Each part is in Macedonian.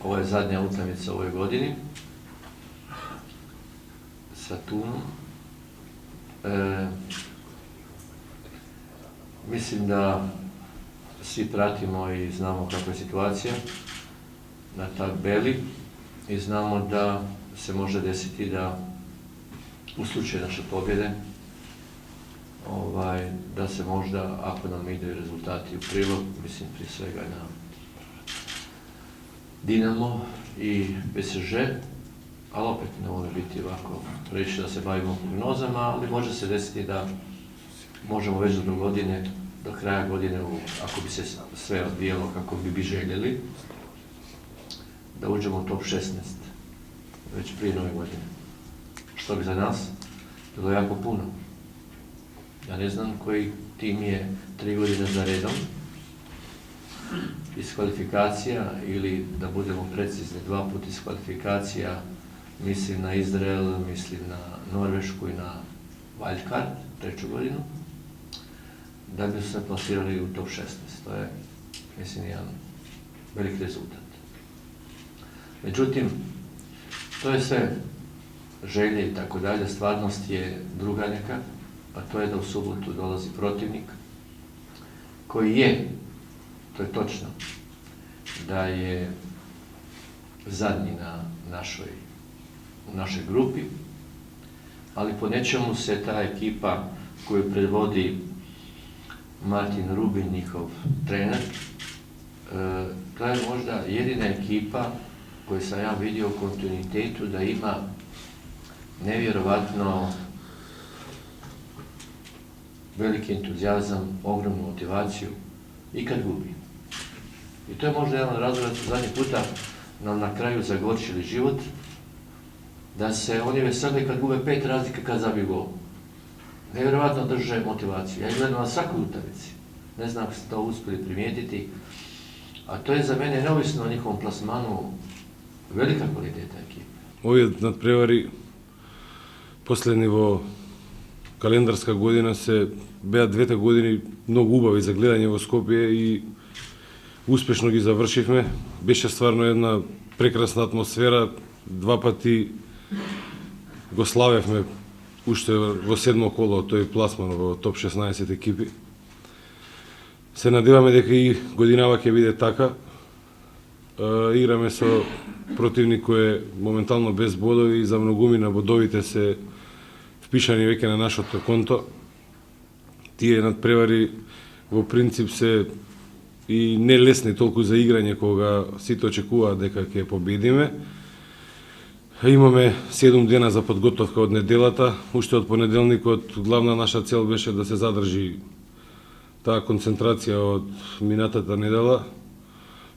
Ovo je zadnja utakmica u ovoj godini sa Tunom. Mislim da svi pratimo i znamo kakva je situacija na tabeli i znamo da se može desiti da u slučaju naše pobjede da se možda, ako nam ide rezultati u prilog, mislim prije svega na Dinamo i PSG, ali opet ne može biti ovako reći da se bavimo prognozama, ali može se desiti da možemo već do godine, do kraja godine, ako bi se sve odvijalo kako bi željeli, da uđemo u top 16, već prije nove godine. Što bi za nas bilo jako puno. Ja ne znam koji tim je 3 godine za redom iz kvalifikacija, ili da budemo precizni 2 puta iz kvalifikacija, mislim na Izrael, mislim na Norvešku i na wildcard, 3. godinu, da bi se plasirali u top 16. To je, mislim, jedan velik rezultat. Međutim, to je sve želje i tako dalje, stvarnost je druga neka, a to je da u subotu dolazi protivnik koji je, to je točno, da je zadnji na našoj grupi, ali po nečemu se ta ekipa koju predvodi Martin Rubin, njihov trener, to je možda jedina ekipa koju sam ja vidio u kontinuitetu da ima nevjerovatno veliki entuzijazam, ogromnu motivaciju i kad gubi. I to je možda jedan razlog da su zadnji puta nam na kraju zagorčili život, da se oni vesele kad gube 5 razlika kad zabiju gol. Nevjerovatno drže motivaciju. Ja ih gledam na svakoj utakmici. Ne znam ako ste to uspjeli primijetiti, a to je za mene, neovisno o njihovom plasmanu, velika kvaliteta ekipe. Ovdje nadprevari последниво календарска година се беа 2 години многу убави за гледање во Скопје и успешно ги завршивме. Беше стварно една прекрасна атмосфера. 2 пати го славевме уште во 7 коло тој пласман во топ 16 екипи. Се надеваме дека и годинава ќе биде така. Играме со противник кој е моментално без бодови и за многумина бодовите се впишани веќе на нашото конто. Тие надпревари во принцип се и нелесни толку за играње кога сите очекуваат дека ќе победиме. Имаме 7 дена за подготовка од неделата. Уште од понеделникот главна наша цел беше да се задржи таа концентрација од минатата недела.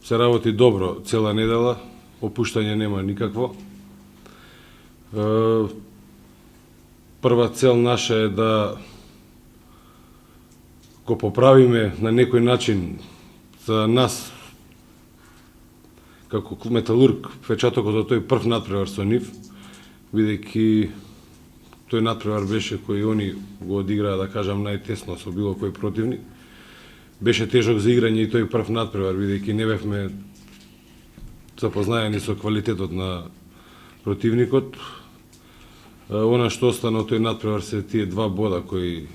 Се работи добро цела недела, опуштање нема никакво. Прва цел наша е да го поправиме на некој начин за нас како Металург впечатокот од тој прв надпревар со нив, бидејќи тој надпревар беше кој они го одиграа, да кажам, најтесно со било кој противник. Беше тежок за играње и тој прв надпревар, бидејќи не бевме запознаени со квалитетот на противникот. Она што остана од тој надпревар се тие 2 бода кои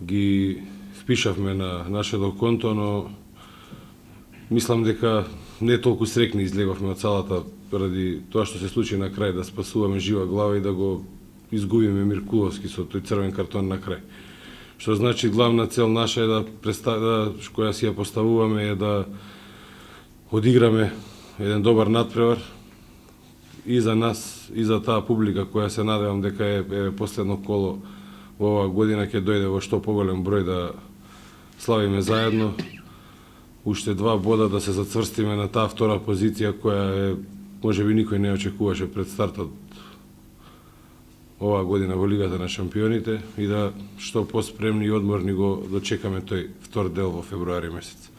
ги впишавме на нашето конто, но мислам дека не толку срекни излеговме од салата ради тоа што се случи на крај, да спасуваме жива глава и да го изгубиме Миркуловски со тој црвен картон на крај. Што значи главна цел наша е која си ја поставуваме е да одиграме еден добар надпревар и за нас, и за таа публика која се надевам дека е последно коло во оваа година ќе дојде во што поголем број да славиме заедно. Уште 2 бода да се зацврстиме на таа втора позиција која можеби никој не очекуваше пред стартот оваа година во Лигата на шампионите и да што поспремни и одморни го дочекаме тој втор дел во февруари месец.